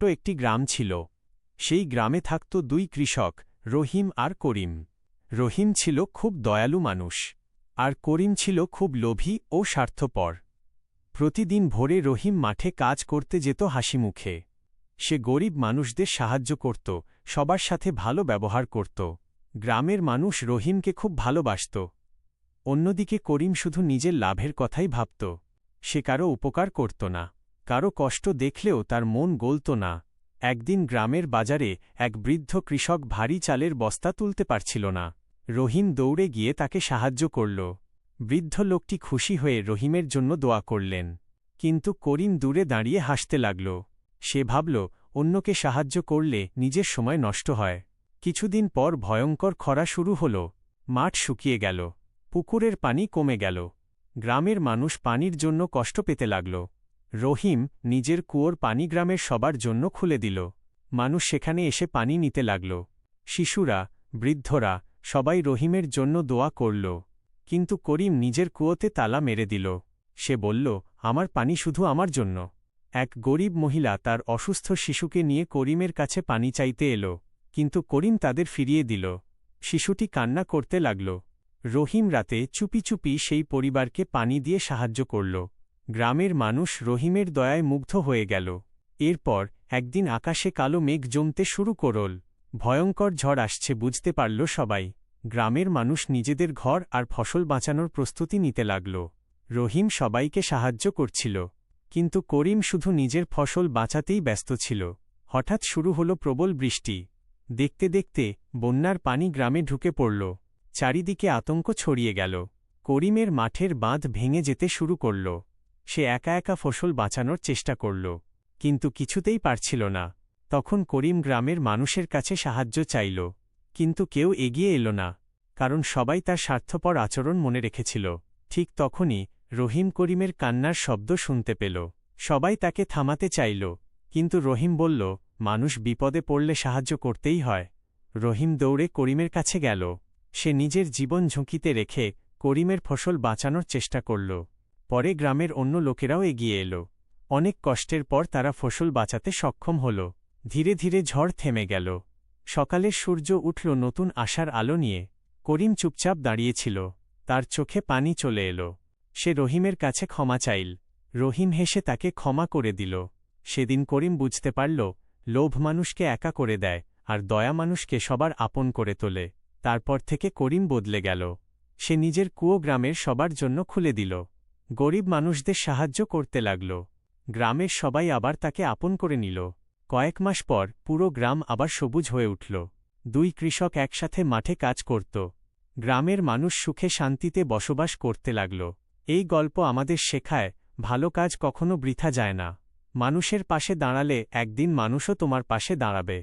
ছোট্ট একটি গ্রাম ছিল। সেই গ্রামে থাকত দুই কৃষক, রহিম আর করিম। রহিম ছিল খুব দয়ালু মানুষ, আর করিম ছিল খুব লোভী ও স্বার্থপর। প্রতিদিন ভোরে রহিম মাঠে কাজ করতে যেত হাসিমুখে। সে গরিব মানুষদের সাহায্য করত, সবার সাথে ভালো ব্যবহার করত। গ্রামের মানুষ রহিমকে খুব ভালোবাসত। অন্যদিকে করিম শুধু নিজের লাভের কথাই ভাবত। সে কারো উপকার করত না, কারো কষ্ট দেখলেও তার মন গলত না। একদিন গ্রামের বাজারে এক বৃদ্ধ কৃষক ভারী চালের বস্তা তুলতে পারছিল না। রহিম দৌড়ে গিয়ে তাকে সাহায্য করল। বৃদ্ধ লোকটি খুশি হয়ে রহিমের জন্য দোয়া করলেন। কিন্তু করিম দূরে দাঁড়িয়ে হাসতে লাগল। সে ভাবল, অন্যকে সাহায্য করলে নিজের সময় নষ্ট হয়। কিছুদিন পর ভয়ঙ্কর খরা শুরু হল। মাঠ শুকিয়ে গেল, পুকুরের পানি কমে গেল। গ্রামের মানুষ পানির জন্য কষ্ট পেতে লাগল। রহিম নিজের কুয়োর পানি গ্রামের সবার জন্য খুলে দিল। মানুষ সেখানে এসে পানি নিতে লাগল। শিশুরা, বৃদ্ধরা সবাই রহিমের জন্য দোয়া করল। কিন্তু করিম নিজের কুয়োতে তালা মেরে দিল। সে বলল, আমার পানি শুধু আমার জন্য। এক গরিব মহিলা তার অসুস্থ শিশুকে নিয়ে করিমের কাছে পানি চাইতে এল, কিন্তু করিম তাদের ফিরিয়ে দিল। শিশুটি কান্না করতে লাগল। রহিম রাতে চুপি চুপি সেই পরিবারকে পানি দিয়ে সাহায্য করল। গ্রামের মানুষ রহিমের দয়ায় মুগ্ধ হয়ে গেল। এরপর একদিন আকাশে কালো মেঘ জমতে শুরু করল। ভয়ঙ্কর ঝড় আসছে বুঝতে পারল সবাই। গ্রামের মানুষ নিজেদের ঘর আর ফসল বাঁচানোর প্রস্তুতি নিতে লাগল। রহিম সবাইকে সাহায্য করছিল, কিন্তু করিম শুধু নিজের ফসল বাঁচাতেই ব্যস্ত ছিল। হঠাৎ শুরু হল প্রবল বৃষ্টি। দেখতে দেখতে বন্যার পানি গ্রামে ঢুকে পড়ল। চারিদিকে আতঙ্ক ছড়িয়ে গেল। করিমের মাঠের বাঁধ ভেঙে যেতে শুরু করল। সে একা একা ফসল বাঁচানোর চেষ্টা করল, কিন্তু কিছুতেই পারছিল না। তখন করিম গ্রামের মানুষের কাছে সাহায্য চাইল, কিন্তু কেউ এগিয়ে এল না, কারণ সবাই তার স্বার্থপর আচরণ মনে রেখেছিল। ঠিক তখনই রহিম করিমের কান্নার শব্দ শুনতে পেল। সবাই তাকে থামাতে চাইল, কিন্তু রহিম বলল, মানুষ বিপদে পড়লে সাহায্য করতেই হয়। রহিম দৌড়ে করিমের কাছে গেল। সে নিজের জীবন ঝুঁকিতে রেখে করিমের ফসল বাঁচানোর চেষ্টা করল। পরে গ্রামের অন্য লোকেরাও এগিয়ে এল। অনেক কষ্টের পর তারা ফসল বাঁচাতে সক্ষম হল। ধীরে ধীরে ঝড় থেমে গেল। সকালের সূর্য উঠল নতুন আশার আলো নিয়ে। করিম চুপচাপ দাঁড়িয়েছিল, তার চোখে পানি চলে এল। সে রহিমের কাছে ক্ষমা চাইল। রহিম হেসে তাকে ক্ষমা করে দিল। সেদিন করিম বুঝতে পারল, লোভ মানুষকে একা করে দেয়, আর দয়া মানুষকে সবার আপন করে তোলে। তারপর থেকে করিম বদলে গেল। সে নিজের কুয়ো গ্রামের সবার জন্য খুলে দিল। গরিব মানুষদের সাহায্য করতে লাগল। গ্রামের সবাই আবার তাকে আপন করে নিল। কয়েক মাস পর পুরো গ্রাম আবার সবুজ হয়ে উঠল। দুই কৃষক একসাথে মাঠে কাজ করত। গ্রামের মানুষ সুখে শান্তিতে বসবাস করতে লাগল। এই গল্প আমাদের শেখায়, ভালো কাজ কখনো বৃথা যায় না। মানুষের পাশে দাঁড়ালে একদিন মানুষও তোমার পাশে দাঁড়াবে।